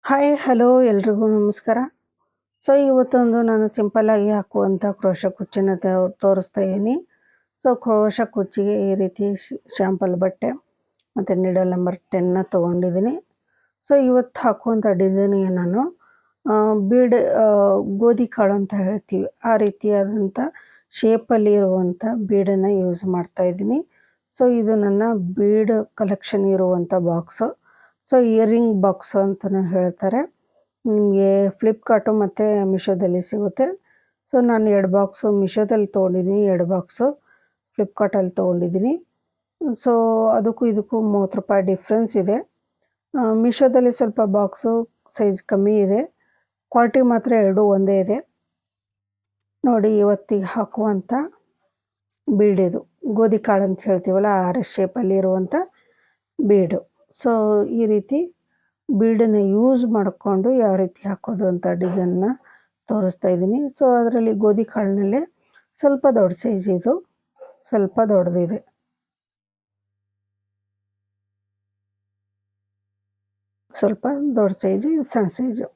Hi hello ಎಲ್ರಿಗೂ ನಮಸ್ಕಾರ. So ಇವತ್ತೊಂದು ನಾನು ಸಿಂಪಲ್ಲಾಗಿ ಹಾಕುವಂಥ ಕ್ರೋಶ ಕುಚ್ಚನ್ನು ತೋರಿಸ್ತಾ ಇದ್ದೀನಿ. ಸೊ ಕ್ರೋಶ ಕುಚ್ಚಿಗೆ ಈ ರೀತಿ ಶಾಂಪಲ್ ಬಟ್ಟೆ ಮತ್ತು ನೀಡಲ್ ನಂಬರ್ 10ನ ತೊಗೊಂಡಿದ್ದೀನಿ. ಸೊ ಇವತ್ತು ಹಾಕುವಂಥ ಡಿಸೈನಿಗೆ ನಾನು ಬೀಡ್ ಗೋಧಿ ಕಾಳು ಅಂತ ಹೇಳ್ತೀವಿ, ಆ ರೀತಿಯಾದಂಥ ಶೇಪಲ್ಲಿ ಇರುವಂಥ ಬೀಡನ್ನು ಯೂಸ್ ಮಾಡ್ತಾಯಿದ್ದೀನಿ. ಸೊ ಇದು ನನ್ನ ಬೀಡ್ ಕಲೆಕ್ಷನ್ ಇರುವಂಥ ಬಾಕ್ಸು. ಸೊ ಇಯರಿಂಗ್ ಬಾಕ್ಸ್ ಅಂತಲೂ ಹೇಳ್ತಾರೆ. ನಿಮಗೆ ಫ್ಲಿಪ್ಕಾರ್ಟು ಮತ್ತು ಮಿಶೋದಲ್ಲಿ ಸಿಗುತ್ತೆ. ಸೊ ನಾನು 2 ಬಾಕ್ಸು ಮಿಶೋದಲ್ಲಿ ತೊಗೊಂಡಿದ್ದೀನಿ, 2 ಬಾಕ್ಸು ಫ್ಲಿಪ್ಕಾರ್ಟಲ್ಲಿ ತೊಗೊಂಡಿದ್ದೀನಿ. ಸೊ ಅದಕ್ಕೂ ಇದಕ್ಕೂ ₹30 ಡಿಫ್ರೆನ್ಸ್ ಇದೆ. ಮಿಶೋದಲ್ಲಿ ಸ್ವಲ್ಪ ಬಾಕ್ಸು ಸೈಜ್ ಕಮ್ಮಿ ಇದೆ, ಕ್ವಾಲಿಟಿ ಮಾತ್ರ ಎರಡೂ ಒಂದೇ ಇದೆ. ನೋಡಿ, ಇವತ್ತಿಗೆ ಹಾಕುವಂಥ ಬೀಡಿದು ಗೋಧಿ ಕಾಳು ಅಂತ ಹೇಳ್ತೀವಲ್ಲ, ಆ ಶೇಪಲ್ಲಿ ಇರುವಂಥ ಬೀಡು. ಸೊ ಈ ರೀತಿ ಬೀಡನ್ನು ಯೂಸ್ ಮಾಡಿಕೊಂಡು ಯಾವ ರೀತಿ ಹಾಕೋದು ಅಂತ ಡಿಸೈನ್ನ ತೋರಿಸ್ತಾ ಇದ್ದೀನಿ. ಸೊ ಅದರಲ್ಲಿ ಗೋಧಿ ಕಾಳಿನಲ್ಲೇ ಸ್ವಲ್ಪ ದೊಡ್ಡ ಸೈಜ್, ಇದು ಸ್ವಲ್ಪ ದೊಡ್ಡದಿದೆ. ಸ್ವಲ್ಪ ದೊಡ್ಡ ಸೈಜು, ಇದು ಸಣ್ಣ ಸೈಜು.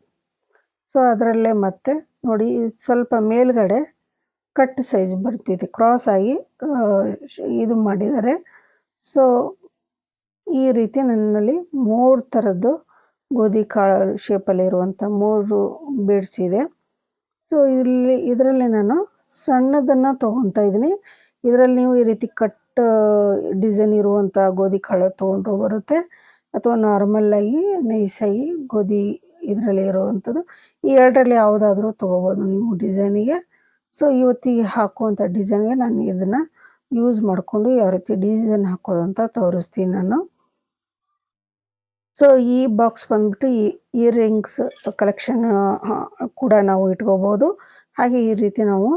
ಸೊ ಅದರಲ್ಲೇ ಮತ್ತೆ ನೋಡಿ, ಸ್ವಲ್ಪ ಮೇಲ್ಗಡೆ ಕಟ್ ಸೈಜ್ ಬರ್ತಿದೆ, ಕ್ರಾಸ್ ಆಗಿ ಇದು ಮಾಡಿದ್ದಾರೆ. ಸೊ ಈ ರೀತಿ ನನ್ನಲ್ಲಿ 3 ಥರದ್ದು ಗೋಧಿ ಕಾಳು ಶೇಪಲ್ಲಿರುವಂಥ 3 ಬೀಡ್ಸ್ ಇದೆ. ಸೊ ಇದರಲ್ಲಿ ನಾನು ಸಣ್ಣದನ್ನು ತೊಗೊತಾ ಇದ್ದೀನಿ. ಇದರಲ್ಲಿ ನೀವು ಈ ರೀತಿ ಕಟ್ ಡಿಸೈನ್ ಇರುವಂಥ ಗೋಧಿ ಕಾಳು ತೊಗೊಂಡ್ರೂ ಬರುತ್ತೆ, ಅಥವಾ ನಾರ್ಮಲ್ಲಾಗಿ ನೈಸಾಗಿ ಗೋಧಿ ಇದರಲ್ಲಿ ಇರುವಂಥದ್ದು, ಈ ಎರಡರಲ್ಲಿ ಯಾವುದಾದ್ರೂ ತೊಗೋಬೋದು ನೀವು ಡಿಸೈನಿಗೆ. ಸೊ ಇವತ್ತಿಗೆ ಹಾಕುವಂಥ ಡಿಸೈನ್ಗೆ ನಾನು ಇದನ್ನು ಯೂಸ್ ಮಾಡಿಕೊಂಡು ಯಾವ ರೀತಿ ಡಿಸೈನ್ ಹಾಕೋದು ಅಂತ ತೋರಿಸ್ತೀನಿ ನಾನು. ಸೊ ಈ ಬಾಕ್ಸ್ ಬಂದ್ಬಿಟ್ಟು ಇಯರಿಂಗ್ಸ್ ಕಲೆಕ್ಷನ್ ಕೂಡ ನಾವು ಇಟ್ಕೋಬೋದು. ಹಾಗೆ ಈ ರೀತಿ ನಾವು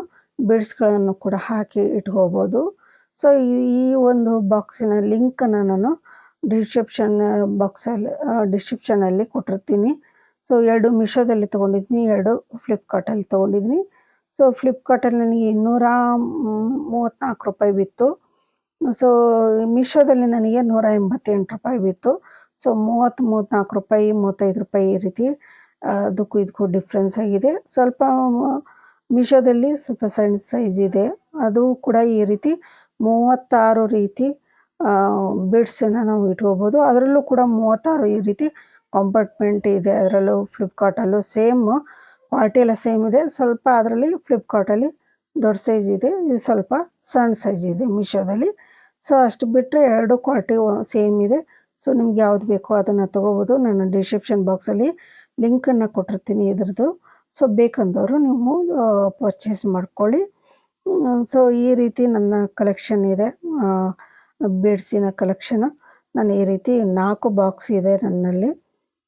ಬೀಡ್ಸ್ಗಳನ್ನು ಕೂಡ ಹಾಕಿ ಇಟ್ಕೋಬೋದು. ಸೊ ಈ ಒಂದು ಬಾಕ್ಸಿನ ಲಿಂಕನ್ನು ನಾನು ಡಿಸ್ಕ್ರಿಪ್ಷನಲ್ಲಿ ಕೊಟ್ಟಿರ್ತೀನಿ. ಸೊ 2 ಮಿಶೋದಲ್ಲಿ ತೊಗೊಂಡಿದ್ದೀನಿ, 2 ಫ್ಲಿಪ್ಕಾರ್ಟಲ್ಲಿ ತೊಗೊಂಡಿದ್ದೀನಿ. ಸೊ ಫ್ಲಿಪ್ಕಾರ್ಟಲ್ಲಿ ನನಗೆ ₹234 ಬಿತ್ತು. ಸೊ ಮಿಶೋದಲ್ಲಿ ನನಗೆ ₹188 ಬಿತ್ತು. ಸೊ ₹34, ₹35 ಈ ರೀತಿ ಅದಕ್ಕೂ ಇದಕ್ಕೂ ಡಿಫ್ರೆನ್ಸ್ ಆಗಿದೆ. ಸ್ವಲ್ಪ ಮಿಶೋದಲ್ಲಿ ಸ್ವಲ್ಪ ಸಣ್ಣ ಸೈಜ್ ಇದೆ, ಅದು ಕೂಡ ಈ ರೀತಿ 36 ರೀತಿ ಬೀಡ್ಸನ್ನು ನಾವು ಇಟ್ಕೋಬೋದು. ಅದರಲ್ಲೂ ಕೂಡ 36 ಈ ರೀತಿ ಕಂಪಾರ್ಟ್ಮೆಂಟ್ ಇದೆ. ಅದರಲ್ಲೂ ಫ್ಲಿಪ್ಕಾರ್ಟಲ್ಲೂ ಸೇಮ್ ಕ್ವಾಲಿಟಿ ಎಲ್ಲ ಸೇಮ್ ಇದೆ. ಸ್ವಲ್ಪ ಅದರಲ್ಲಿ ಫ್ಲಿಪ್ಕಾರ್ಟಲ್ಲಿ ದೊಡ್ಡ ಸೈಜ್ ಇದೆ, ಇದು ಸ್ವಲ್ಪ ಸಣ್ಣ ಸೈಜ್ ಇದೆ ಮಿಶೋದಲ್ಲಿ. ಸೊ ಅಷ್ಟು ಬಿಟ್ಟರೆ 2 ಕ್ವಾಲಿಟಿ ಸೇಮ್ ಇದೆ. ಸೊ ನಿಮ್ಗೆ ಯಾವ್ದು ಬೇಕೋ ಅದನ್ನು ತೊಗೋಬೋದು. ನಾನು ಡಿಸ್ಕ್ರಿಪ್ಷನ್ ಬಾಕ್ಸಲ್ಲಿ ಲಿಂಕನ್ನು ಕೊಟ್ಟಿರ್ತೀನಿ ಇದ್ರದ್ದು. ಸೊ ಬೇಕಂದವರು ನೀವು ಪರ್ಚೇಸ್ ಮಾಡ್ಕೊಳ್ಳಿ. ಸೊ ಈ ರೀತಿ ನನ್ನ ಕಲೆಕ್ಷನ್ ಇದೆ, ಬೀಡ್ಸಿನ ಕಲೆಕ್ಷನು. ನಾನು ಈ ರೀತಿ 4 ಬಾಕ್ಸ್ ಇದೆ ನನ್ನಲ್ಲಿ.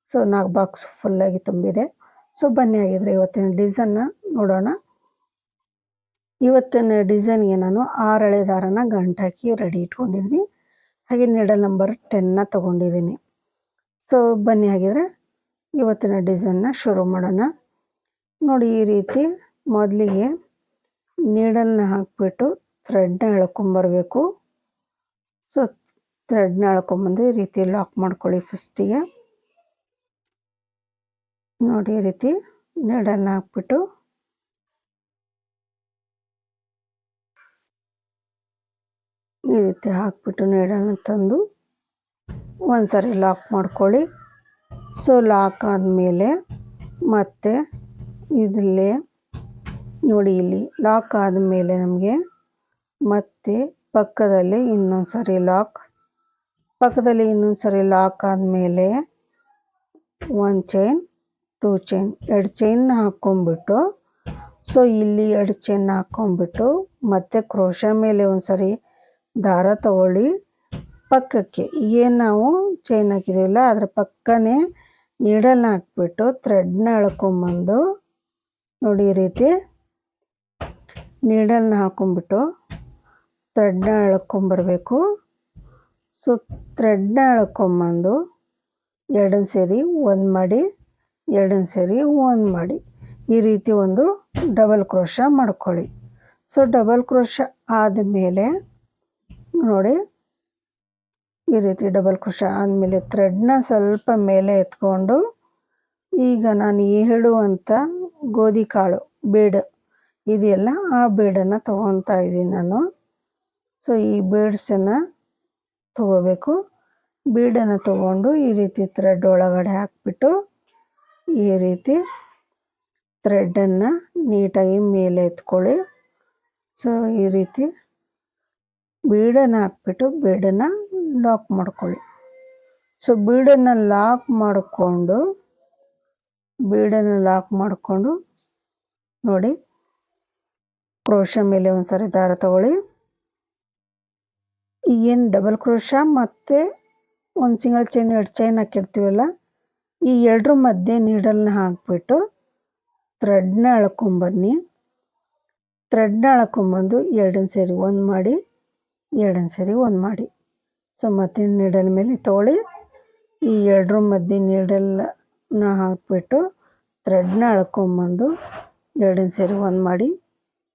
ಸೊ 4 ಬಾಕ್ಸ್ ಫುಲ್ಲಾಗಿ ತುಂಬಿದೆ. ಸೊ ಬನ್ನಿ, ಆಗಿದ್ರೆ ಇವತ್ತಿನ ಡಿಸೈನ್ನ ನೋಡೋಣ. ಇವತ್ತಿನ ಡಿಸೈನ್ಗೆ ನಾನು 6 ಎಳೆ ದಾರನ ಗಂಟಾಕಿ ರೆಡಿ ಇಟ್ಕೊಂಡಿದ್ದೀನಿ. ಹಾಗೆ ನೀಡಲ್ ನಂಬರ್ 10ನ ತೊಗೊಂಡಿದ್ದೀನಿ. ಸೊ ಬನ್ನಿ, ಆಗಿದ್ರೆ ಇವತ್ತಿನ ಡಿಸೈನ್ನ ಶುರು ಮಾಡೋಣ. ನೋಡಿ, ಈ ರೀತಿ ಮೊದಲಿಗೆ ನೀಡಲ್ನ ಹಾಕಿಬಿಟ್ಟು ಥ್ರೆಡ್ನ ಎಳ್ಕೊಂಬರ್ಬೇಕು. ಸೊ ಥ್ರೆಡ್ನ ಎಳ್ಕೊಂಬಂದು ಈ ರೀತಿ ಲಾಕ್ ಮಾಡ್ಕೊಳ್ಳಿ ಫಸ್ಟಿಗೆ. ನೋಡಿ, ಈ ರೀತಿ ನೀಡಲ್ನ ಹಾಕ್ಬಿಟ್ಟು ಈ ರೀತಿ ಹಾಕ್ಬಿಟ್ಟು ನೀಡಲ್ನ ತಂದು ಒಂದ್ಸರಿ ಲಾಕ್ ಮಾಡ್ಕೊಳ್ಳಿ. ಸೊ ಲಾಕ್ ಆದಮೇಲೆ ಮತ್ತೆ ಇದರಲ್ಲಿ ನೋಡಿ, ಇಲ್ಲಿ ಲಾಕ್ ಆದಮೇಲೆ ನಮಗೆ ಮತ್ತೆ ಪಕ್ಕದಲ್ಲಿ ಇನ್ನೊಂದು ಸರಿ ಲಾಕ್ ಆದಮೇಲೆ 1 ಚೈನ್ 2 ಚೈನ್ 2 ಚೈನ್ನ ಹಾಕ್ಕೊಂಬಿಟ್ಟು, ಸೊ ಇಲ್ಲಿ 2 ಚೈನ್ನ ಹಾಕ್ಕೊಂಬಿಟ್ಟು ಮತ್ತೆ ಕ್ರೋಶ ಮೇಲೆ ಒಂದು ಸರಿ ದಾರ ತಗೊಳ್ಳಿ. ಪಕ್ಕಕ್ಕೆ ಏನು ನಾವು ಚೈನ್ ಹಾಕಿದ್ದೀವಲ್ಲ ಅದರ ಪಕ್ಕನೇ ನೀಡಲ್ನ ಹಾಕ್ಬಿಟ್ಟು ಥ್ರೆಡ್ನ ಎಳ್ಕೊಂಬಂದು ನೋಡಿ, ಈ ರೀತಿ ನೀಡಲ್ನ ಹಾಕ್ಕೊಂಬಿಟ್ಟು ಥ್ರೆಡ್ನ ಎಳ್ಕೊಂಬರ್ಬೇಕು. ಸೊ ಥ್ರೆಡ್ನ ಎಳ್ಕೊಂಬಂದು 2 ಸೇರಿ 1 ಮಾಡಿ, 2 ಸೇರಿ 1 ಮಾಡಿ, ಈ ರೀತಿ ಒಂದು ಡಬಲ್ ಕ್ರೋಶ ಮಾಡ್ಕೊಳ್ಳಿ. ಸೊ ಡಬಲ್ ಕ್ರೋಶ ಆದಮೇಲೆ ನೋಡಿ, ಈ ರೀತಿ ಡಬಲ್ ಕ್ರೋಶ ಆದಮೇಲೆ ಥ್ರೆಡ್ನ ಸ್ವಲ್ಪ ಮೇಲೆ ಎತ್ಕೊಂಡು ಈಗ ನಾನು ಹೇಳುವಂಥ ಗೋಧಿ ಕಾಳು ಬೀಡ್ ಇದೆಯಲ್ಲ, ಆ ಬೀಡನ್ನು ತೊಗೊತಾ ಇದ್ದೀನಿ ನಾನು. ಸೊ ಈ ಬೀಡ್ಸನ್ನು ತೊಗೋಬೇಕು. ಬೀಡನ್ನು ತೊಗೊಂಡು ಈ ರೀತಿ ಥ್ರೆಡ್ ಒಳಗಡೆ ಹಾಕ್ಬಿಟ್ಟು ಈ ರೀತಿ ಥ್ರೆಡ್ಡನ್ನು ನೀಟಾಗಿ ಮೇಲೆ ಎತ್ಕೊಳ್ಳಿ. ಸೊ ಈ ರೀತಿ ಬೀಡನ್ನು ಹಾಕ್ಬಿಟ್ಟು ಬೀಡನ್ನು ಲಾಕ್ ಮಾಡ್ಕೊಳ್ಳಿ. ಸೊ ಬೀಡನ್ನು ಲಾಕ್ ಮಾಡಿಕೊಂಡು ನೋಡಿ, ಕ್ರೋಶ ಮೇಲೆ ಒಂದು ಸಾರಿ ದಾರ ತಗೊಳ್ಳಿ. ಈಗೇನು ಡಬಲ್ ಕ್ರೋಶ ಮತ್ತು ಒಂದು ಸಿಂಗಲ್ ಚೈನ್ 2 ಚೈನ್ ಹಾಕಿರ್ತೀವಲ್ಲ, ಈ ಎರಡರ ಮಧ್ಯೆ ನೀಡಲ್ನ ಹಾಕಿಬಿಟ್ಟು ಥ್ರೆಡ್ನ ಎಳ್ಕೊಂಬನ್ನಿ. ಥ್ರೆಡ್ನ ಎಳ್ಕೊಂಬಂದು 2 ಸೇರಿ 1 ಮಾಡಿ, 2 ಸೇರಿ 1 ಮಾಡಿ. ಸೊ ಮತ್ತೆ ನೀಡಲ್ ಮೇಲೆ ತಗೊಳ್ಳಿ. ಈ ಎರಡರ ಮಧ್ಯೆ ನೀಡಲ್ನ ಹಾಕಿಬಿಟ್ಟು ಥ್ರೆಡ್ನ ಎಳ್ಕೊಂಬಂದು 2 ಸೇರಿ 1 ಮಾಡಿ,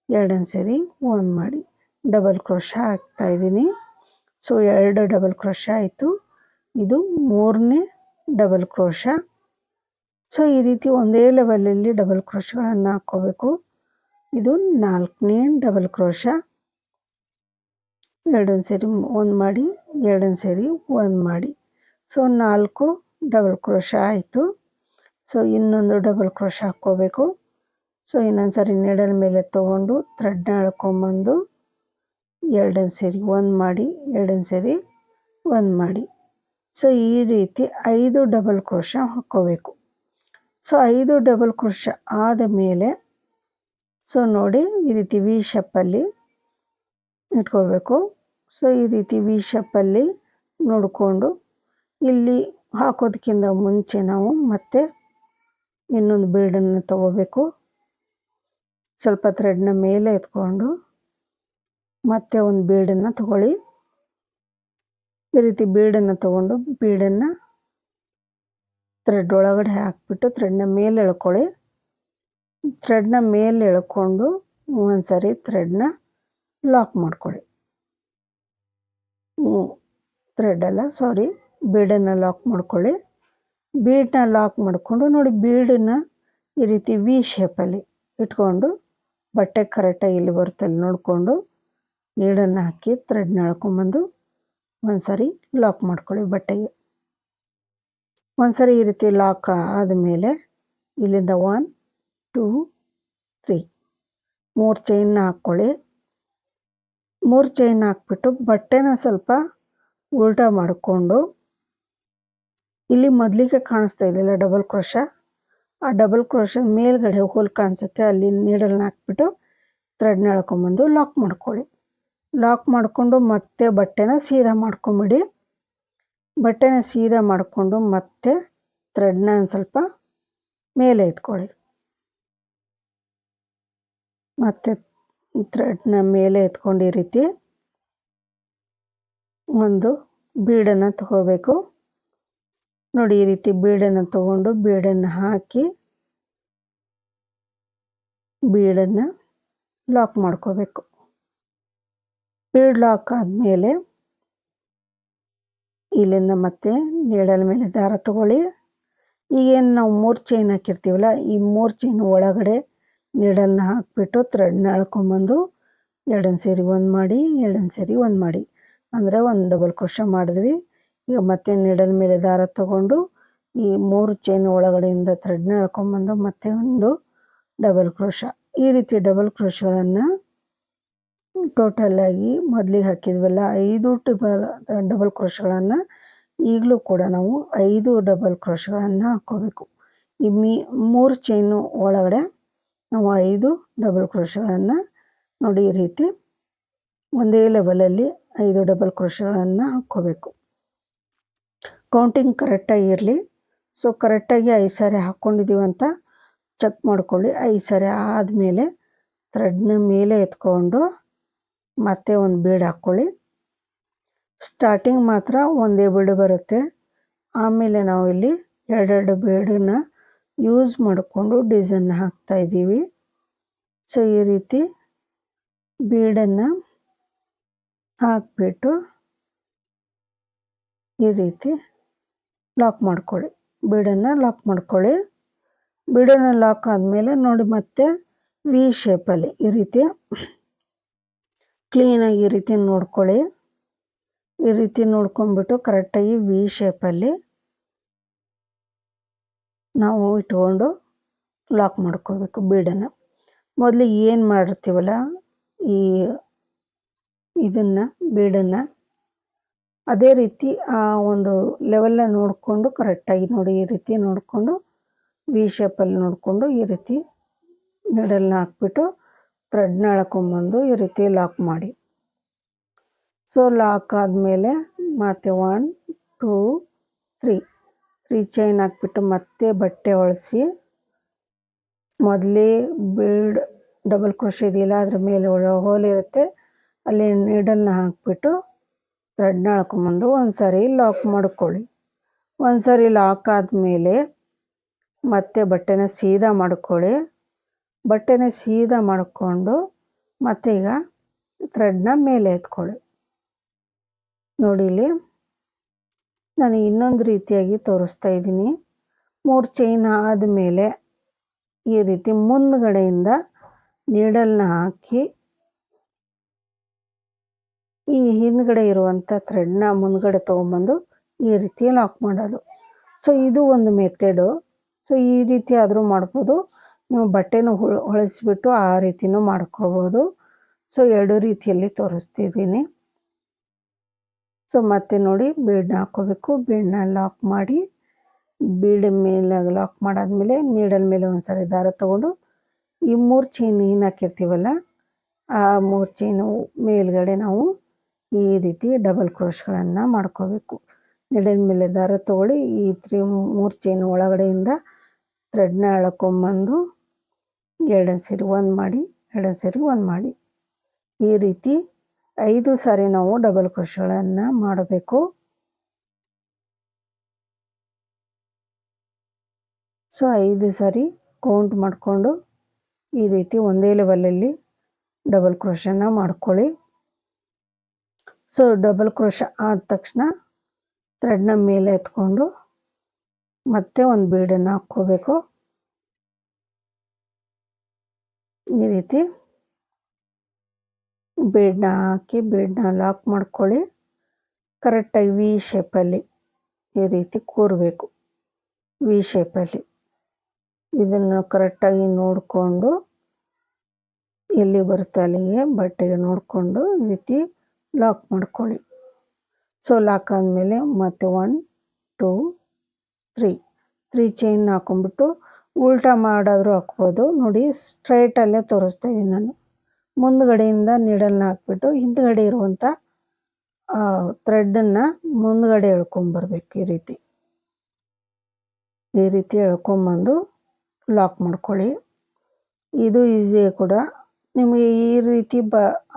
2 ಸೇರಿ 1 ಮಾಡಿ ಡಬಲ್ ಕ್ರೋಶ ಹಾಕ್ತಾಯಿದ್ದೀನಿ. ಸೊ 2 ಡಬಲ್ ಕ್ರೋಶ ಆಯಿತು. ಇದು 3ನೇ ಡಬಲ್ ಕ್ರೋಶ. ಸೊ ಈ ರೀತಿ ಒಂದೇ ಲೆವೆಲಲ್ಲಿ ಡಬಲ್ ಕ್ರೋಶಗಳನ್ನು ಹಾಕ್ಕೋಬೇಕು. ಇದು 4ನೇ ಡಬಲ್ ಕ್ರೋಶ. 2 ಸೇರಿ 1 ಮಾಡಿ, 2 ಸೇರಿ 1 ಮಾಡಿ. ಸೊ 4 ಡಬಲ್ ಕ್ರೋಶ ಆಯಿತು. ಸೊ ಇನ್ನೊಂದು ಡಬಲ್ ಕ್ರೋಶ ಹಾಕ್ಕೋಬೇಕು. ಸೊ ಇನ್ನೊಂದು ಸಾರಿ ನೀಡಲ್ ಮೇಲೆ ತೊಗೊಂಡು ಥ್ರೆಡ್ನ ಎಳ್ಕೊಂಬಂದು 2 ಸೇರಿ 1 ಮಾಡಿ, 2 ಸೇರಿ 1 ಮಾಡಿ. ಸೊ ಈ ರೀತಿ 5 ಡಬಲ್ ಕ್ರೋಶ ಹಾಕ್ಕೋಬೇಕು. ಸೊ 5 ಡಬಲ್ ಕ್ರೋಶ ಆದ ಮೇಲೆ ಸೊ ನೋಡಿ, ಈ ರೀತಿ ವಿ ಶೇಪಲ್ಲಿ ಇಟ್ಕೋಬೇಕು. ಸೊ ಈ ರೀತಿ ವಿ ಶೇಪಲ್ಲಿ ನೋಡಿಕೊಂಡು ಇಲ್ಲಿ ಹಾಕೋದಕ್ಕಿಂತ ಮುಂಚೆ ನಾವು ಮತ್ತೆ ಇನ್ನೊಂದು ಬೀಡನ್ನು ತಗೋಬೇಕು. ಸ್ವಲ್ಪ ಥ್ರೆಡ್ನ ಮೇಲೆ ಎತ್ಕೊಂಡು ಮತ್ತೆ ಒಂದು ಬೀಡನ್ನು ತಗೊಳ್ಳಿ. ಈ ರೀತಿ ಬೀಡನ್ನು ತಗೊಂಡು ಬೀಡನ್ನು ಥ್ರೆಡ್ ಒಳಗಡೆ ಹಾಕಿಬಿಟ್ಟು ಥ್ರೆಡ್ನ ಮೇಲೆ ಎಳ್ಕೊಳ್ಳಿ. ಥ್ರೆಡ್ನ ಮೇಲೆ ಎಳ್ಕೊಂಡು ಒಂದು ಸಾರಿ ಥ್ರೆಡ್ನ ಲಾಕ್ ಮಾಡ್ಕೊಳ್ಳಿ. ಬೀಡನ್ನು ಲಾಕ್ ಮಾಡ್ಕೊಳ್ಳಿ. ಬೀಡನ್ನ ಲಾಕ್ ಮಾಡಿಕೊಂಡು ನೋಡಿ, ಬೀಡನ್ನ ಈ ರೀತಿ ವಿ ಶೇಪಲ್ಲಿ ಇಟ್ಕೊಂಡು ಬಟ್ಟೆ ಕರೆಕ್ಟಾಗಿ ಇಲ್ಲಿ ಬರುತ್ತಲ್ಲಿ ನೋಡಿಕೊಂಡು ನೀಡನ್ನು ಹಾಕಿ ಥ್ರೆಡ್ನ ಎಳ್ಕೊಂಬಂದು ಒಂದು ಸಾರಿ ಲಾಕ್ ಮಾಡ್ಕೊಳ್ಳಿ ಬಟ್ಟೆಗೆ. ಒಂದು ಸಾರಿ ಈ ರೀತಿ ಲಾಕ್ ಆದಮೇಲೆ ಇಲ್ಲಿಂದ 1 2 3 3 ಚೈನ್ನ ಹಾಕ್ಕೊಳ್ಳಿ. 3 ಚೈನ್ ಹಾಕ್ಬಿಟ್ಟು ಬಟ್ಟೆನ ಸ್ವಲ್ಪ ಉಲ್ಟಾ ಮಾಡಿಕೊಂಡು ಇಲ್ಲಿ ಮೊದಲಿಗೆ ಕಾಣಿಸ್ತಾ ಇದೆಯಲ್ಲ ಡಬಲ್ ಕ್ರೋಶ, ಆ ಡಬಲ್ ಕ್ರೋಶದ ಮೇಲ್ಗಡೆ ಹೋಲ್ ಕಾಣಿಸುತ್ತೆ, ಅಲ್ಲಿ ನೀಡಲ್ನ ಹಾಕ್ಬಿಟ್ಟು ಥ್ರೆಡ್ನ ಎಳ್ಕೊಂಬಂದು ಲಾಕ್ ಮಾಡ್ಕೊಳ್ಳಿ. ಲಾಕ್ ಮಾಡಿಕೊಂಡು ಮತ್ತೆ ಬಟ್ಟೆನ ಸೀದಾ ಮಾಡ್ಕೊಂಬಿಡಿ. ಬಟ್ಟೆನ ಸೀದಾ ಮಾಡಿಕೊಂಡು ಮತ್ತೆ ಥ್ರೆಡ್ನ ಒಂದು ಸ್ವಲ್ಪ ಮೇಲೆ ಎತ್ಕೊಳ್ಳಿ. ಮತ್ತೆ ಥ್ರೆಡ್ನ ಮೇಲೆ ಎತ್ಕೊಂಡು ಈ ರೀತಿ ಒಂದು ಬೀಡನ್ನು ತಗೋಬೇಕು. ನೋಡಿ, ಈ ರೀತಿ ಬೀಡನ್ನು ತಗೊಂಡು ಬೀಡನ್ನು ಹಾಕಿ ಬೀಡನ್ನು ಲಾಕ್ ಮಾಡ್ಕೋಬೇಕು. ಬೀಡ್ ಲಾಕ್ ಆದಮೇಲೆ ಇಲ್ಲಿಂದ ಮತ್ತೆ ನೀಡಲ್ ಮೇಲೆ ದಾರ ತಗೊಳ್ಳಿ. ಈಗೇನು ನಾವು 3 ಚೈನ್ ಹಾಕಿರ್ತೀವಲ್ಲ, ಈ 3 ಚೈನ್ ಒಳಗಡೆ ನೀಡಲ್ನ ಹಾಕಿಬಿಟ್ಟು ಥ್ರೆಡ್ನ ಎಳ್ಕೊಂಬಂದು 2 ಸೇರಿ 1 ಮಾಡಿ, 2 ಸೇರಿ 1 ಮಾಡಿ, ಅಂದರೆ ಒಂದು ಡಬಲ್ ಕ್ರೋಶ ಮಾಡಿದ್ವಿ. ಈಗ ಮತ್ತೆ ನೀಡಲ್ ಮೇಲೆ ದಾರ ತಗೊಂಡು ಈ 3 ಚೈನ್ ಒಳಗಡೆಯಿಂದ ಥ್ರೆಡ್ನ ಎಳ್ಕೊಂಬಂದು ಮತ್ತೆ ಒಂದು ಡಬಲ್ ಕ್ರೋಶ. ಈ ರೀತಿ ಡಬಲ್ ಕ್ರೋಶಗಳನ್ನು ಟೋಟಲಾಗಿ ಮೊದಲಿಗೆ ಹಾಕಿದ್ವಲ್ಲ 5 ಡಬಲ್ ಕ್ರೋಶಗಳನ್ನು ಈಗಲೂ ಕೂಡ ನಾವು 5 ಡಬಲ್ ಕ್ರೋಶಗಳನ್ನು ಹಾಕ್ಕೋಬೇಕು. ಈ 3 ಚೈನು ಒಳಗಡೆ ನಾವು 5 ಡಬಲ್ ಕ್ರೋಶಗಳನ್ನು ನೋಡಿ, ಈ ರೀತಿ ಒಂದೇ ಲೆವೆಲಲ್ಲಿ 5 ಡಬಲ್ ಕ್ರೋಶಗಳನ್ನು ಹಾಕ್ಕೋಬೇಕು. ಕೌಂಟಿಂಗ್ ಕರೆಕ್ಟಾಗಿ ಇರಲಿ. ಸೊ ಕರೆಕ್ಟಾಗಿ 5 ಸಾರಿ ಹಾಕ್ಕೊಂಡಿದ್ದೀವಿ ಅಂತ ಚೆಕ್ ಮಾಡ್ಕೊಳ್ಳಿ. 5 ಸಾರಿ ಆದಮೇಲೆ ಥ್ರೆಡ್ನ ಮೇಲೆ ಎತ್ಕೊಂಡು ಮತ್ತೆ ಒಂದು ಬೀಡ್ ಹಾಕ್ಕೊಳ್ಳಿ. ಸ್ಟಾರ್ಟಿಂಗ್ ಮಾತ್ರ ಒಂದೇ ಬೀಡು ಬರುತ್ತೆ, ಆಮೇಲೆ ನಾವು ಇಲ್ಲಿ 2 ಬೀಡನ್ನ ಯೂಸ್ ಮಾಡಿಕೊಂಡು ಡಿಸೈನ್ ಹಾಕ್ತಾಯಿದ್ದೀವಿ. ಸೊ ಈ ರೀತಿ ಬೀಡನ್ನು ಹಾಕಿಬಿಟ್ಟು ಈ ರೀತಿ ಲಾಕ್ ಮಾಡ್ಕೊಳ್ಳಿ. ಬೀಡನ್ನು ಲಾಕ್ ಮಾಡ್ಕೊಳ್ಳಿ. ಬೀಡನ್ನು ಲಾಕ್ ಆದಮೇಲೆ ನೋಡಿ ಮತ್ತೆ ವಿ ಶೇಪಲ್ಲಿ ಈ ರೀತಿ ಕ್ಲೀನಾಗಿ ಈ ರೀತಿ ನೋಡ್ಕೊಳ್ಳಿ. ಈ ರೀತಿ ನೋಡ್ಕೊಂಡ್ಬಿಟ್ಟು ಕರೆಕ್ಟಾಗಿ ವಿ ಶೇಪಲ್ಲಿ ನಾವು ಇಟ್ಕೊಂಡು ಲಾಕ್ ಮಾಡ್ಕೋಬೇಕು ಬೀಡನ್ನು. ಮೊದಲಿಗೆ ಏನು ಮಾಡಿರ್ತೀವಲ್ಲ ಈ ಇದನ್ನು ಬೀಡನ್ನು ಅದೇ ರೀತಿ ಆ ಒಂದು ಲೆವೆಲ್ಲ ನೋಡಿಕೊಂಡು ಕರೆಕ್ಟಾಗಿ ನೋಡಿ ಈ ರೀತಿ ನೋಡಿಕೊಂಡು ವಿ ಶೇಪಲ್ಲಿ ನೋಡಿಕೊಂಡು ಈ ರೀತಿ ನೀಡಲ್ನ ಹಾಕ್ಬಿಟ್ಟು ಥ್ರೆಡ್ನ ಎಳ್ಕೊಂಬಂದು ಈ ರೀತಿ ಲಾಕ್ ಮಾಡಿ. ಸೊ ಲಾಕ್ ಆದಮೇಲೆ ಮತ್ತೆ 1 2 3 ಚೈನ್ ಹಾಕ್ಬಿಟ್ಟು ಮತ್ತೆ ಬಟ್ಟೆ ಹೊಲಿಸಿ ಮೊದಲೇ ಬೀಡ್ ಡಬಲ್ ಕ್ರೋಶೆ ಇದೆಯಲ್ಲ ಅದ್ರ ಮೇಲೆ ಹೋಲ್ ಇರುತ್ತೆ, ಅಲ್ಲಿ ನೀಡಲ್ನ ಹಾಕ್ಬಿಟ್ಟು ಥ್ರೆಡ್ನ ಎಳ್ಕೊಂಬಂದು ಒಂದು ಸಾರಿ ಲಾಕ್ ಮಾಡ್ಕೊಳ್ಳಿ. ಒಂದು ಸಾರಿ ಲಾಕ್ ಆದಮೇಲೆ ಮತ್ತೆ ಬಟ್ಟೆನ ಸೀದಾ ಮಾಡ್ಕೊಳ್ಳಿ. ಬಟ್ಟೆನ ಸೀದಾ ಮಾಡಿಕೊಂಡು ಮತ್ತೆ ಈಗ ಥ್ರೆಡ್ನ ಮೇಲೆ ಎತ್ಕೊಳ್ಳಿ. ನೋಡಿ ಇಲ್ಲಿ ನಾನು ಇನ್ನೊಂದು ರೀತಿಯಾಗಿ ತೋರಿಸ್ತಾ ಇದ್ದೀನಿ. 3 ಚೈನ್ ಆದಮೇಲೆ ಈ ರೀತಿ ಮುಂದ್ಗಡೆಯಿಂದ ನೀಡಲ್ನ ಹಾಕಿ ಈ ಹಿಂದ್ಗಡೆ ಇರುವಂಥ ಥ್ರೆಡ್ನ ಮುಂದ್ಗಡೆ ತೊಗೊಂಬಂದು ಈ ರೀತಿ ಲಾಕ್ ಮಾಡೋದು. ಸೊ ಇದು ಒಂದು ಮೆಥಡು. ಸೊ ಈ ರೀತಿ ಆದರೂ ಮಾಡ್ಬೋದು, ನೀವು ಬಟ್ಟೆನೂ ಹೊಲಿಸ್ಬಿಟ್ಟು ಆ ರೀತಿನೂ ಮಾಡ್ಕೋಬೋದು. ಸೊ 2 ರೀತಿಯಲ್ಲಿ ತೋರಿಸ್ತಿದ್ದೀನಿ. ಸೊ ಮತ್ತೆ ನೋಡಿ ಬೀಡನ್ನ ಹಾಕ್ಕೋಬೇಕು. ಬೀಡನ್ನ ಲಾಕ್ ಮಾಡಿ ಬೀಡ್ ಮೇಲೆ ಲಾಕ್ ಮಾಡಾದ್ಮೇಲೆ ನೀಡಲ್ ಮೇಲೆ ಒಂದು ಸಾರಿ ದಾರ ತೊಗೊಂಡು ಈ 3 ಚೈನ್ ಏನು ಹಾಕಿರ್ತೀವಲ್ಲ ಆ 3 ಚೈನು ಮೇಲ್ಗಡೆ ನಾವು ಈ ರೀತಿ ಡಬಲ್ ಕ್ರೋಶ್ಗಳನ್ನು ಮಾಡ್ಕೋಬೇಕು. ನೀಡಲ್ ಮೇಲೆ ದಾರ ತೊಗೊಳ್ಳಿ, ಈ 3 ಚೈನ್ ಒಳಗಡೆಯಿಂದ ಥ್ರೆಡ್ನ ಎಳ್ಕೊಂಬಂದು 2 ಸೇರಿ 1 ಮಾಡಿ 2 ಸೇರಿ 1 ಮಾಡಿ ಈ ರೀತಿ 5 ಸಾರಿ ನಾವು ಡಬಲ್ ಕ್ರೋಶ್ಗಳನ್ನು ಮಾಡಬೇಕು. ಸೊ 5 ಸಾರಿ ಕೌಂಟ್ ಮಾಡಿಕೊಂಡು ಈ ರೀತಿ ಒಂದೇ ಲೆವೆಲಲ್ಲಿ ಡಬಲ್ ಕ್ರೋಶನ ಮಾಡ್ಕೊಳ್ಳಿ. ಸೊ ಡಬಲ್ ಕ್ರೋಶ ಆದ ತಕ್ಷಣ ಥ್ರೆಡ್ನ ಮೇಲೆ ಎತ್ಕೊಂಡು ಮತ್ತೆ ಒಂದು ಬೀಡನ್ನು ಹಾಕ್ಕೋಬೇಕು. ಈ ರೀತಿ ಬೀಡನ್ನ ಹಾಕಿ ಬೀಡನ್ನ ಲಾಕ್ ಮಾಡ್ಕೊಳ್ಳಿ. ಕರೆಕ್ಟಾಗಿ ವಿ ಶೇಪಲ್ಲಿ ಈ ರೀತಿ ಕೂರಬೇಕು. ವಿ ಶೇಪಲ್ಲಿ ಇದನ್ನು ಕರೆಕ್ಟಾಗಿ ನೋಡಿಕೊಂಡು ಎಲ್ಲಿ ಬರುತ್ತೆ ಅಲ್ಲಿಗೆ ಬಟ್ಟೆಗೆ ನೋಡಿಕೊಂಡು ಈ ರೀತಿ ಲಾಕ್ ಮಾಡ್ಕೊಳ್ಳಿ. ಸೊ ಲಾಕ್ ಆದಮೇಲೆ ಮತ್ತೆ 1 2 3 ಚೈನ್ ಹಾಕ್ಕೊಂಡ್ಬಿಟ್ಟು ಉಲ್ಟಾ ಮಾಡಾದರೂ ಹಾಕ್ಬೋದು. ನೋಡಿ ಸ್ಟ್ರೈಟಲ್ಲೇ ತೋರಿಸ್ತಾ ಇದ್ದೀನಿ ನಾನು. ಮುಂದ್ಗಡೆಯಿಂದ ನೀಡಲ್ನ ಹಾಕ್ಬಿಟ್ಟು ಹಿಂದ್ಗಡೆ ಇರುವಂಥ ಥ್ರೆಡ್ಡನ್ನು ಮುಂದ್ಗಡೆ ಎಳ್ಕೊಂಬರ್ಬೇಕು. ಈ ರೀತಿ ಎಳ್ಕೊಂಬಂದು ಲಾಕ್ ಮಾಡ್ಕೊಳ್ಳಿ. ಇದು ಈಸಿ ಕೂಡ. ನಿಮಗೆ ಈ ರೀತಿ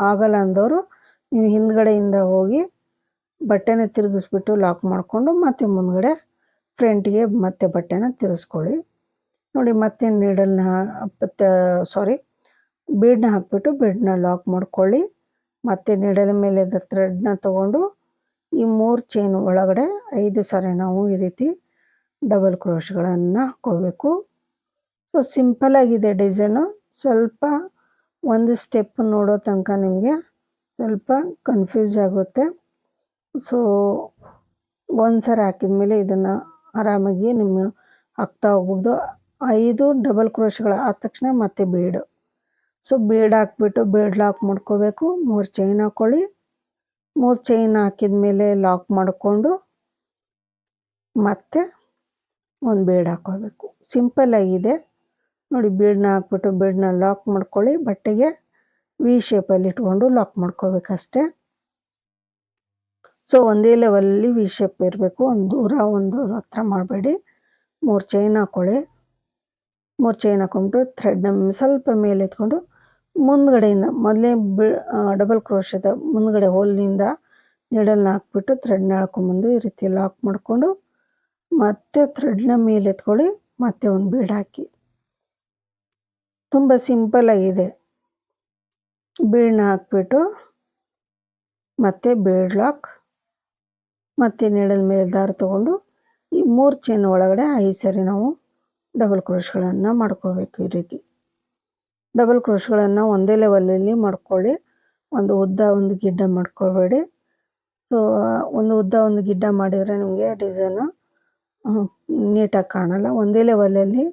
ಆಗಲ್ಲ ಅಂದವರು ನೀವು ಹಿಂದ್ಗಡೆಯಿಂದ ಹೋಗಿ ಬಟ್ಟೆನ ತಿರುಗಿಸ್ಬಿಟ್ಟು ಲಾಕ್ ಮಾಡಿಕೊಂಡು ಮತ್ತೆ ಮುಂದ್ಗಡೆ ಫ್ರಂಟಿಗೆ ಮತ್ತೆ ಬಟ್ಟೆನ ತಿರುಗಿಸ್ಕೊಳ್ಳಿ. ನೋಡಿ ಮತ್ತೆ ನೀಡಲ್ನ ಬೀಡನ್ನ ಹಾಕ್ಬಿಟ್ಟು ಬೀಡನ್ನ ಲಾಕ್ ಮಾಡ್ಕೊಳ್ಳಿ. ಮತ್ತೆ ನೀಡಲ್ ಮೇಲೆ ಥ್ರೆಡ್ನ ತೊಗೊಂಡು ಈ 3 ಚೈನ್ ಒಳಗಡೆ 5 ಸಾರಿ ನಾವು ಈ ರೀತಿ ಡಬಲ್ ಕ್ರೋಶ್ಗಳನ್ನು ಹಾಕ್ಕೋಬೇಕು. ಸೊ ಸಿಂಪಲ್ಲಾಗಿದೆ ಡಿಸೈನು. ಸ್ವಲ್ಪ ಒಂದು ಸ್ಟೆಪ್ ನೋಡೋ ತನಕ ನಿಮಗೆ ಸ್ವಲ್ಪ ಕನ್ಫ್ಯೂಸ್ ಆಗುತ್ತೆ. ಸೊ ಒಂದು ಸಾರಿ ಹಾಕಿದ ಇದನ್ನು ಆರಾಮಾಗಿ ನಿಮ್ಮ ಹಾಕ್ತಾ ಹೋಗ್ಬೋದು. 5 ಡಬಲ್ ಕ್ರೋಶ್ಗಳು ಆದ ತಕ್ಷಣ ಮತ್ತೆ ಬೀಡು. ಸೊ ಬೀಡ್ ಹಾಕ್ಬಿಟ್ಟು ಬೀಡ್ ಲಾಕ್ ಮಾಡ್ಕೋಬೇಕು. 3 ಚೈನ್ ಹಾಕ್ಕೊಳ್ಳಿ. 3 ಚೈನ್ ಹಾಕಿದ ಮೇಲೆ ಲಾಕ್ ಮಾಡಿಕೊಂಡು ಮತ್ತೆ ಒಂದು ಬೀಡ್ ಹಾಕ್ಕೋಬೇಕು. ಸಿಂಪಲ್ಲಾಗಿದೆ ನೋಡಿ. ಬೀಡನ್ನ ಹಾಕ್ಬಿಟ್ಟು ಬೀಡನ್ನ ಲಾಕ್ ಮಾಡ್ಕೊಳ್ಳಿ. ಬಟ್ಟೆಗೆ ವಿ ಶೇಪಲ್ಲಿ ಇಟ್ಕೊಂಡು ಲಾಕ್ ಮಾಡ್ಕೋಬೇಕಷ್ಟೆ. ಸೊ ಒಂದೇ ಲೆವೆಲಲ್ಲಿ ವಿ ಶೇಪ್ ಇರಬೇಕು. ಒಂದು ದೂರ ಒಂದು ಹತ್ರ ಮಾಡಬೇಡಿ. 3 ಚೈನ್ ಹಾಕ್ಕೊಳ್ಳಿ. 3 ಚೈನ್ ಹಾಕ್ಕೊಂಡು ಥ್ರೆಡ್ನ ಸ್ವಲ್ಪ ಮೇಲೆ ಎತ್ಕೊಂಡು ಮುಂದ್ಗಡೆಯಿಂದ ಮೊದಲೇ ಡಬಲ್ ಕ್ರೋಶದ ಮುಂದ್ಗಡೆ ಹೋಲ್ನಿಂದ ನೀಡಲ್ನ ಹಾಕ್ಬಿಟ್ಟು ಥ್ರೆಡ್ನ ಎಳ್ಕೊಂಬಂದು ಈ ರೀತಿ ಲಾಕ್ ಮಾಡಿಕೊಂಡು ಮತ್ತೆ ಥ್ರೆಡ್ನ ಮೇಲೆ ಎತ್ಕೊಳ್ಳಿ. ಮತ್ತೆ ಒಂದು ಬೀಡ್ ಹಾಕಿ. ತುಂಬ ಸಿಂಪಲ್ಲಾಗಿದೆ. ಬೀಡನ್ನ ಹಾಕ್ಬಿಟ್ಟು ಮತ್ತೆ ಬೀಡ್ ಲಾಕ್ ಮತ್ತೆ ನೀಡಲ್ ಮೇಲೆ ದಾರ ತೊಗೊಂಡು ಈ 3 ಚೈನ್ ಒಳಗಡೆ 5 ಸಾರಿ ನಾವು ಡಬಲ್ ಕ್ರೋಶ್ಗಳನ್ನು ಮಾಡ್ಕೋಬೇಕು. ಈ ರೀತಿ ಡಬಲ್ ಕ್ರೋಶ್ಗಳನ್ನು ಒಂದೇ ಲೆವೆಲಲ್ಲಿ ಮಾಡ್ಕೊಳ್ಳಿ. ಒಂದು ಉದ್ದ ಒಂದು ಗಿಡ್ಡ ಮಾಡ್ಕೋಬೇಡಿ. ಸೊ ಒಂದು ಉದ್ದ ಒಂದು ಗಿಡ್ಡ ಮಾಡಿದರೆ ನಿಮಗೆ ಡಿಸೈನು ನೀಟಾಗಿ ಕಾಣಲ್ಲ. ಒಂದೇ ಲೆವೆಲಲ್ಲಿ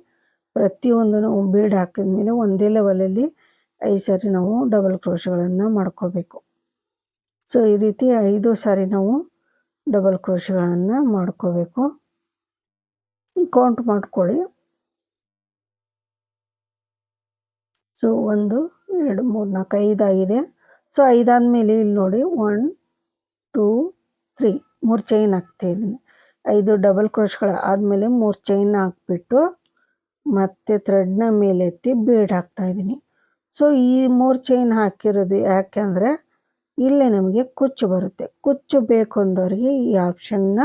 ಪ್ರತಿಯೊಂದು ನಾವು ಬೀಡ್ ಹಾಕಿದ ಮೇಲೆ ಒಂದೇ ಲೆವೆಲಲ್ಲಿ 5 ಸಾರಿ ನಾವು ಡಬಲ್ ಕ್ರೋಶ್ಗಳನ್ನು ಮಾಡ್ಕೋಬೇಕು. ಸೊ ಈ ರೀತಿ 5 ಸಾರಿ ನಾವು ಡಬಲ್ ಕ್ರೋಶ್ಗಳನ್ನು ಮಾಡ್ಕೋಬೇಕು. ಕೌಂಟ್ ಮಾಡ್ಕೊಳ್ಳಿ. ಸೊ 1 2 3 4 5 ಆಗಿದೆ. ಸೊ 5 ಆದಮೇಲೆ ಇಲ್ಲಿ ನೋಡಿ 1 2 3 3 ಚೈನ್ ಹಾಕ್ತಾಯಿದ್ದೀನಿ. 5 ಡಬಲ್ ಕ್ರೋಶ್ಗಳು ಆದಮೇಲೆ 3 ಚೈನ್ ಹಾಕ್ಬಿಟ್ಟು ಮತ್ತೆ ಥ್ರೆಡ್ನ ಮೇಲೆ ಎತ್ತಿ ಬೀಡ್ ಹಾಕ್ತಾಯಿದ್ದೀನಿ. ಸೊ ಈ 3 ಚೈನ್ ಹಾಕಿರೋದು ಯಾಕೆಂದರೆ ಇಲ್ಲೇ ನಮಗೆ ಕುಚ್ಚು ಬರುತ್ತೆ. ಕುಚ್ಚು ಬೇಕು ಅಂದವ್ರಿಗೆ ಈ ಆಪ್ಷನ್ನ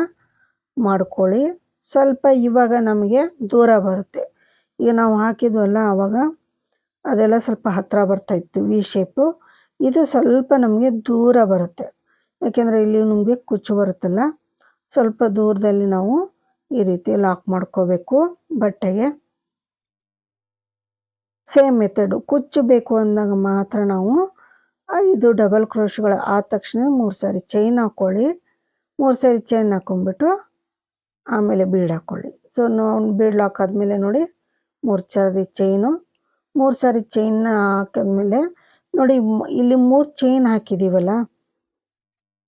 ಮಾಡ್ಕೊಳ್ಳಿ. ಸ್ವಲ್ಪ ಇವಾಗ ನಮಗೆ ದೂರ ಬರುತ್ತೆ. ಈಗ ನಾವು ಹಾಕಿದ್ವಲ್ಲ ಆವಾಗ ಅದೆಲ್ಲ ಸ್ವಲ್ಪ ಹತ್ತಿರ ಬರ್ತಾಯಿತ್ತು ವಿ ಶೇಪು. ಇದು ಸ್ವಲ್ಪ ನಮಗೆ ದೂರ ಬರುತ್ತೆ. ಯಾಕೆಂದರೆ ಇಲ್ಲಿ ನಮಗೆ ಕುಚ್ಚು ಬರುತ್ತಲ್ಲ, ಸ್ವಲ್ಪ ದೂರದಲ್ಲಿ ನಾವು ಈ ರೀತಿ ಲಾಕ್ ಮಾಡ್ಕೋಬೇಕು ಬಟ್ಟೆಗೆ. Same method. ಕುಚ್ಚು ಬೇಕು ಅಂದಾಗ ಮಾತ್ರ ನಾವು 5 ಡಬಲ್ ಕ್ರೋಶ್ಗಳು ಆದ ತಕ್ಷಣ 3 ಸಾರಿ ಚೈನ್ ಹಾಕ್ಕೊಳ್ಳಿ. 3 ಸಾರಿ ಚೈನ್ ಹಾಕ್ಕೊಂಬಿಟ್ಟು ಆಮೇಲೆ ಬೀಡ್ ಹಾಕ್ಕೊಳ್ಳಿ. ಸೊ ನಾವು ಬೀಡ್ ಲಾಕ್ ಆದಮೇಲೆ ನೋಡಿ 3 ಸಾರಿ ಚೈನು. 3 ಸಾರಿ ಚೈನ್ನ ಹಾಕಿದ್ಮೇಲೆ ನೋಡಿ ಇಲ್ಲಿ 3 ಚೈನ್ ಹಾಕಿದ್ದೀವಲ್ಲ,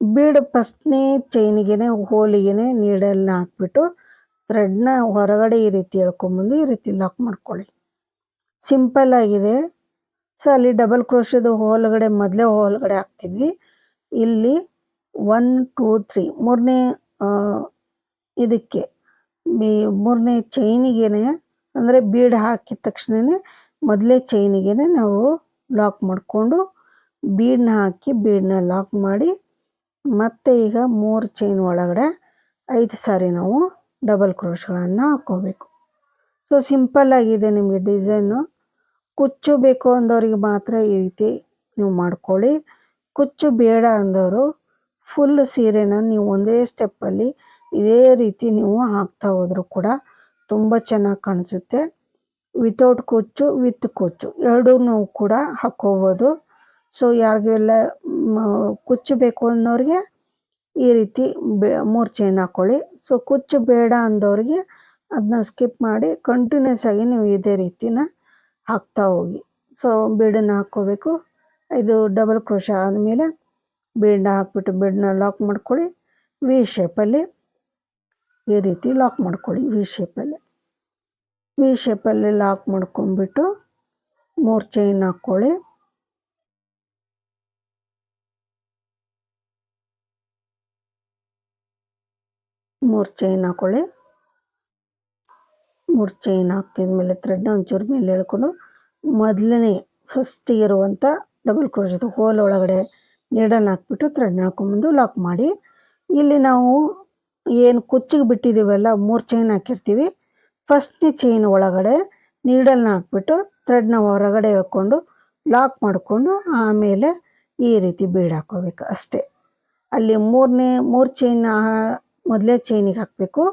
ಬೀಡ್ ಫಸ್ಟ್ನೇ ಚೈನಿಗೆ ಹೋಲಿಗೆ ನೀಡಲ್ನ ಹಾಕ್ಬಿಟ್ಟು ಥ್ರೆಡ್ನ ಹೊರಗಡೆ ಈ ರೀತಿ ಎಳ್ಕೊಂಬಂದು ಈ ರೀತಿ ಲಾಕ್ ಮಾಡ್ಕೊಳ್ಳಿ. ಸಿಂಪಲ್ ಆಗಿದೆ. ಸೊ ಅಲ್ಲಿ ಡಬಲ್ ಕ್ರೋಶದ ಹೋಲ್ಗಡೆ ಮೊದಲೇ ಹೋಲ್ಗಡೆ ಹಾಕ್ತಿದ್ವಿ. ಇಲ್ಲಿ 1 2 3 ಮೂರನೇ ಇದಕ್ಕೆ ಮೂರನೇ ಚೈನಿಗೆ ಅಂದರೆ ಬೀಡ್ ಹಾಕಿದ ತಕ್ಷಣವೇ ಮೊದಲೇ ಚೈನಿಗೆ ನಾವು ಲಾಕ್ ಮಾಡಿಕೊಂಡು ಬೀಡನ್ನ ಹಾಕಿ ಬೀಡನ್ನ ಲಾಕ್ ಮಾಡಿ ಮತ್ತೆ ಈಗ 3 ಚೈನ್ ಒಳಗಡೆ 5 ಸಾರಿ ನಾವು ಡಬಲ್ ಕ್ರೋಶ್ಗಳನ್ನು ಹಾಕ್ಕೋಬೇಕು. ಸೊ ಸಿಂಪಲ್ ಆಗಿದೆ ನಿಮಗೆ ಡಿಸೈನು. ಕುಚ್ಚು ಬೇಕು ಅಂದವ್ರಿಗೆ ಮಾತ್ರ ಈ ರೀತಿ ನೀವು ಮಾಡ್ಕೊಳ್ಳಿ. ಕುಚ್ಚು ಬೇಡ ಅಂದವರು ಫುಲ್ ಸೀರೆನ ನೀವು ಒಂದೇ ಸ್ಟೆಪ್ಪಲ್ಲಿ ಇದೇ ರೀತಿ ನೀವು ಹಾಕ್ತಾ ಹೋದರೂ ಕೂಡ ತುಂಬ ಚೆನ್ನಾಗಿ ಕಾಣಿಸುತ್ತೆ. ವಿತೌಟ್ ಕುಚ್ಚು ವಿತ್ ಕುಚ್ಚು ಎರಡೂ ಕೂಡ ಹಾಕ್ಕೋಬೋದು. ಸೊ ಯಾರಿಗೆಲ್ಲ ಕುಚ್ಚು ಬೇಕು ಅನ್ನೋರಿಗೆ ಈ ರೀತಿ 3 ಚೈನ್ ಹಾಕ್ಕೊಳ್ಳಿ. ಸೊ ಕುಚ್ಚು ಬೇಡ ಅಂದವ್ರಿಗೆ ಅದನ್ನ ಸ್ಕಿಪ್ ಮಾಡಿ ಕಂಟಿನ್ಯೂಸ್ ಆಗಿ ನೀವು ಇದೇ ರೀತಿನ ಹಾಕ್ತಾ ಹೋಗಿ. ಸೊ ಬೀಡನ್ನು ಹಾಕ್ಕೋಬೇಕು. ಇದು ಡಬಲ್ ಕ್ರೋಶ ಆದಮೇಲೆ ಬೀಡನ್ನ ಹಾಕ್ಬಿಟ್ಟು ಬೀಡನ್ನ ಲಾಕ್ ಮಾಡ್ಕೊಳ್ಳಿ. ವಿ ಶೇಪಲ್ಲಿ ಈ ರೀತಿ ಲಾಕ್ ಮಾಡ್ಕೊಳ್ಳಿ. ವಿ ಶೇಪಲ್ಲಿ ಲಾಕ್ ಮಾಡ್ಕೊಂಡ್ಬಿಟ್ಟು 3 ಚೈನ್ ಹಾಕ್ಕೊಳ್ಳಿ. ಮೂರು ಚೈನ್ ಹಾಕ್ಕೊಳ್ಳಿ. 3 ಚೈನ್ ಹಾಕಿದ್ಮೇಲೆ ಥ್ರೆಡ್ನ ಒಂಚೂರು ಮೇಲೆ ಎಳ್ಕೊಂಡು ಮೊದಲನೇ ಫಸ್ಟ್ ಇರುವಂಥ ಡಬಲ್ ಕ್ರೋಶದ ಹೋಲ್ ಒಳಗಡೆ ನೀಡಲ್ ಹಾಕ್ಬಿಟ್ಟು ಥ್ರೆಡ್ನ ಹಾಕ್ಕೊಂಬಂದು ಲಾಕ್ ಮಾಡಿ. ಇಲ್ಲಿ ನಾವು ಏನು ಕುಚ್ಚಿಗೆ ಬಿಟ್ಟಿದ್ದೀವಲ್ಲ 3 ಚೈನ್ ಹಾಕಿರ್ತೀವಿ. ಫಸ್ಟ್ನೇ ಚೈನ್ ಒಳಗಡೆ ನೀಡಲ್ನ ಹಾಕ್ಬಿಟ್ಟು ಥ್ರೆಡ್ನ ಹೊರಗಡೆ ಎಳ್ಕೊಂಡು ಲಾಕ್ ಮಾಡಿಕೊಂಡು ಆಮೇಲೆ ಈ ರೀತಿ ಬೀಡ್ ಹಾಕ್ಕೋಬೇಕು ಅಷ್ಟೇ. ಅಲ್ಲಿ 3 ಚೈನ್ ಮೊದಲೇ ಚೈನಿಗೆ ಹಾಕಬೇಕು.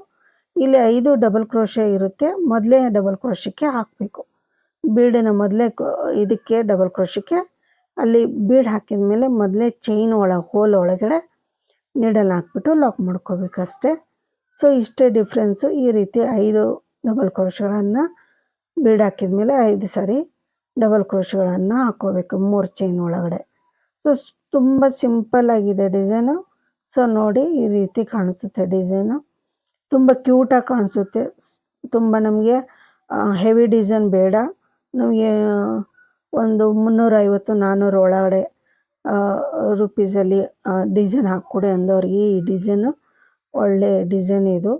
ಇಲ್ಲಿ 5 ಡಬಲ್ ಕ್ರೋಶೆ ಇರುತ್ತೆ, ಮೊದಲೇ ಡಬಲ್ ಕ್ರೋಶಕ್ಕೆ ಹಾಕಬೇಕು. ಬೀಡನ್ನು ಮೊದಲೇ ಇದಕ್ಕೆ ಡಬಲ್ ಕ್ರೋಶಕ್ಕೆ ಅಲ್ಲಿ ಬೀಡ್ ಹಾಕಿದ ಮೇಲೆ ಮೊದಲೇ ಚೈನ್ ಹೋಲ್ ಒಳಗಡೆ ನೀಡಲ್ ಹಾಕ್ಬಿಟ್ಟು ಲಾಕ್ ಮಾಡ್ಕೋಬೇಕು ಅಷ್ಟೇ. ಸೊ ಇಷ್ಟೇ ಡಿಫ್ರೆನ್ಸು. ಈ ರೀತಿ 5 ಡಬಲ್ ಕ್ರೋಶಗಳನ್ನು ಬೀಡ್ ಹಾಕಿದ ಮೇಲೆ 5 ಸಾರಿ ಡಬಲ್ ಕ್ರೋಶಗಳನ್ನು ಹಾಕ್ಕೋಬೇಕು 3 ಚೈನ್ ಒಳಗಡೆ. ಸೊ ತುಂಬ ಸಿಂಪಲ್ ಆಗಿದೆ ಡಿಸೈನು. ಸೊ ನೋಡಿ ಈ ರೀತಿ ಕಾಣಿಸುತ್ತೆ ಡಿಸೈನು. ತುಂಬ ಕ್ಯೂಟಾಗಿ ಕಾಣಿಸುತ್ತೆ. ತುಂಬ ನಮಗೆ ಹೆವಿ ಡಿಸೈನ್ ಬೇಡ. ನಮಗೆ ಒಂದು 350-400 ಒಳಗಡೆ ರುಪೀಸಲ್ಲಿ ಡಿಸೈನ್ ಹಾಕ್ಕೊಡಿ ಅಂದವ್ರಿಗೆ ಈ ಡಿಸೈನು ಒಳ್ಳೆ ಡಿಸೈನ್ ಇದು.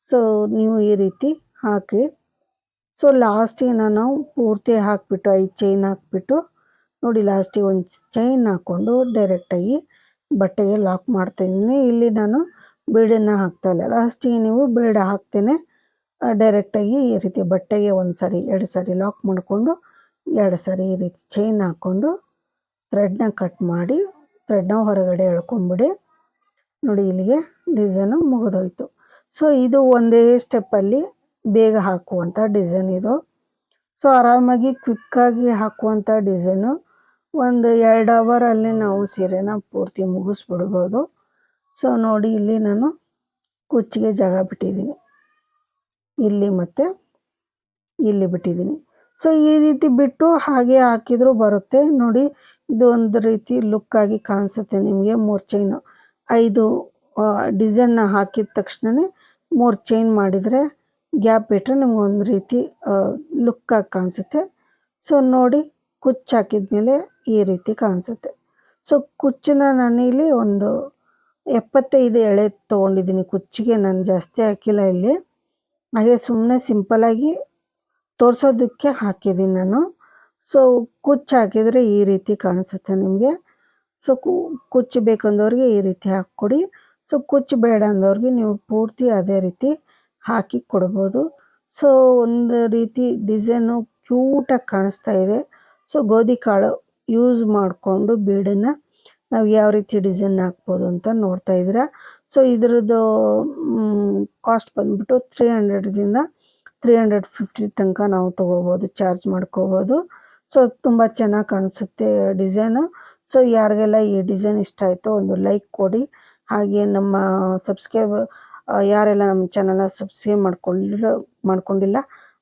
ಸೊ ನೀವು ಈ ರೀತಿ ಹಾಕಿ. ಸೊ ಲಾಸ್ಟಿಗೆ ನಾನು ಪೂರ್ತಿ ಹಾಕಿಬಿಟ್ಟು 5 ಚೈನ್ ಹಾಕಿಬಿಟ್ಟು ನೋಡಿ ಲಾಸ್ಟಿಗೆ ಒಂದು ಚೈನ್ ಹಾಕ್ಕೊಂಡು ಡೈರೆಕ್ಟಾಗಿ ಬಟ್ಟೆಗೆ ಲಾಕ್ ಮಾಡ್ತಾಯಿದ್ದೀನಿ. ಇಲ್ಲಿ ನಾನು ಬೀಡನ್ನು ಹಾಕ್ತಾಯಿಲ್ಲ. ಲಾಸ್ಟಿಗೆ ನೀವು ಬೀಡ ಹಾಕ್ತೇನೆ ಡೈರೆಕ್ಟಾಗಿ ಈ ರೀತಿ ಬಟ್ಟೆಗೆ 1 ಸಾರಿ 2 ಸಾರಿ ಲಾಕ್ ಮಾಡಿಕೊಂಡು 2 ಸಾರಿ ಈ ರೀತಿ ಚೈನ್ ಹಾಕ್ಕೊಂಡು ಥ್ರೆಡ್ನ ಕಟ್ ಮಾಡಿ ಥ್ರೆಡ್ನ ಹೊರಗಡೆ ಎಳ್ಕೊಂಬಿಡಿ. ನೋಡಿ ಇಲ್ಲಿಗೆ ಡಿಸೈನು ಮುಗಿದೋಯ್ತು. ಸೊ ಇದು ಒಂದೇ ಸ್ಟೆಪ್ಪಲ್ಲಿ ಬೇಗ ಹಾಕುವಂಥ ಡಿಸೈನ್ ಇದು. ಸೊ ಆರಾಮಾಗಿ ಕ್ವಿಕ್ಕಾಗಿ ಹಾಕುವಂಥ ಡಿಸೈನು. ಒಂದು 2 ಅವರಲ್ಲಿ ನಾವು ಸೀರೆನ ಪೂರ್ತಿ ಮುಗಿಸ್ಬಿಡ್ಬೋದು. ಸೊ ನೋಡಿ, ಇಲ್ಲಿ ನಾನು ಕುಚ್ಚಿಗೆ ಜಾಗ ಬಿಟ್ಟಿದ್ದೀನಿ, ಇಲ್ಲಿ ಮತ್ತು ಇಲ್ಲಿ ಬಿಟ್ಟಿದ್ದೀನಿ. ಸೊ ಈ ರೀತಿ ಬಿಟ್ಟು ಹಾಗೆ ಹಾಕಿದರೂ ಬರುತ್ತೆ ನೋಡಿ. ಇದು ಒಂದು ರೀತಿ ಲುಕ್ಕಾಗಿ ಕಾಣಿಸುತ್ತೆ ನಿಮಗೆ. 3 ಚೈನು 5 ಡಿಸೈನ್ನ ಹಾಕಿದ ತಕ್ಷಣವೇ 3 ಚೈನ್ ಮಾಡಿದರೆ ಗ್ಯಾಪ್ ಬಿಟ್ಟರೆ ನಿಮ್ಗೆ ಒಂದು ರೀತಿ ಲುಕ್ಕಾಗಿ ಕಾಣಿಸುತ್ತೆ. ಸೊ ನೋಡಿ, ಕುಚ್ಚು ಹಾಕಿದ ಮೇಲೆ ಈ ರೀತಿ ಕಾಣಿಸುತ್ತೆ. ಸೊ ಕುಚ್ಚನ್ನ ನಾನಿಲ್ಲಿ ಒಂದು 75 ಎಳೆ ತೊಗೊಂಡಿದ್ದೀನಿ. ಕುಚ್ಚಿಗೆ ನಾನು ಜಾಸ್ತಿ ಹಾಕಿಲ್ಲ ಇಲ್ಲಿ, ಹಾಗೆ ಸುಮ್ಮನೆ ಸಿಂಪಲಾಗಿ ತೋರಿಸೋದಕ್ಕೆ ಹಾಕಿದ್ದೀನಿ ನಾನು. ಸೊ ಕುಚ್ಚು ಹಾಕಿದರೆ ಈ ರೀತಿ ಕಾಣಿಸುತ್ತೆ ನಿಮಗೆ. ಸೊ ಕುಚ್ಚು ಬೇಕಂದವ್ರಿಗೆ ಈ ರೀತಿ ಹಾಕ್ಕೊಡಿ. ಸೊ ಕುಚ್ಚು ಬೇಡ ಅಂದವ್ರಿಗೆ ನೀವು ಪೂರ್ತಿ ಅದೇ ರೀತಿ ಹಾಕಿ ಕೊಡ್ಬೋದು. ಸೊ ಒಂದು ರೀತಿ ಡಿಸೈನು ಕ್ಯೂಟಾಗಿ ಕಾಣಿಸ್ತಾ ಇದೆ. ಸೊ ಗೋಧಿ ಕಾಳು ಯೂಸ್ ಮಾಡಿಕೊಂಡು ಬೀಡನ್ನು ನಾವು ಯಾವ ರೀತಿ ಡಿಸೈನ್ ಹಾಕ್ಬೋದು ಅಂತ ನೋಡ್ತಾ ಇದ್ದೀರಾ. ಸೊ ಇದ್ರದ್ದು ಕಾಸ್ಟ್ ಬಂದ್ಬಿಟ್ಟು 300ದಿಂದ 350 ತನಕ ನಾವು ತೊಗೋಬೋದು, ಚಾರ್ಜ್ ಮಾಡ್ಕೋಬೋದು. ಸೊ ತುಂಬ ಚೆನ್ನಾಗಿ ಕಾಣಿಸುತ್ತೆ ಡಿಸೈನು. ಸೊ ಯಾರಿಗೆಲ್ಲ ಈ ಡಿಸೈನ್ ಇಷ್ಟ ಆಯಿತೋ ಒಂದು ಲೈಕ್ ಕೊಡಿ. ಹಾಗೆ ನಮ್ಮ ಯಾರೆಲ್ಲ ನಮ್ಮ ಚಾನಲ್ನ ಸಬ್ಸ್ಕ್ರೈಬ್ ಮಾಡ್ಕೊಂಡಿಲ್ಲ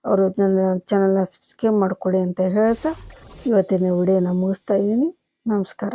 ಅವರು ನನ್ನ ಚಾನಲ್ನ ಸಬ್ಸ್ಕ್ರೈಬ್ ಮಾಡ್ಕೊಳ್ಳಿ ಅಂತ ಹೇಳ್ತಾ ಇವತ್ತಿನ ವಿಡಿಯೋನ ಮುಗಿಸ್ತಾ ಇದ್ದೀನಿ. ನಮಸ್ಕಾರ.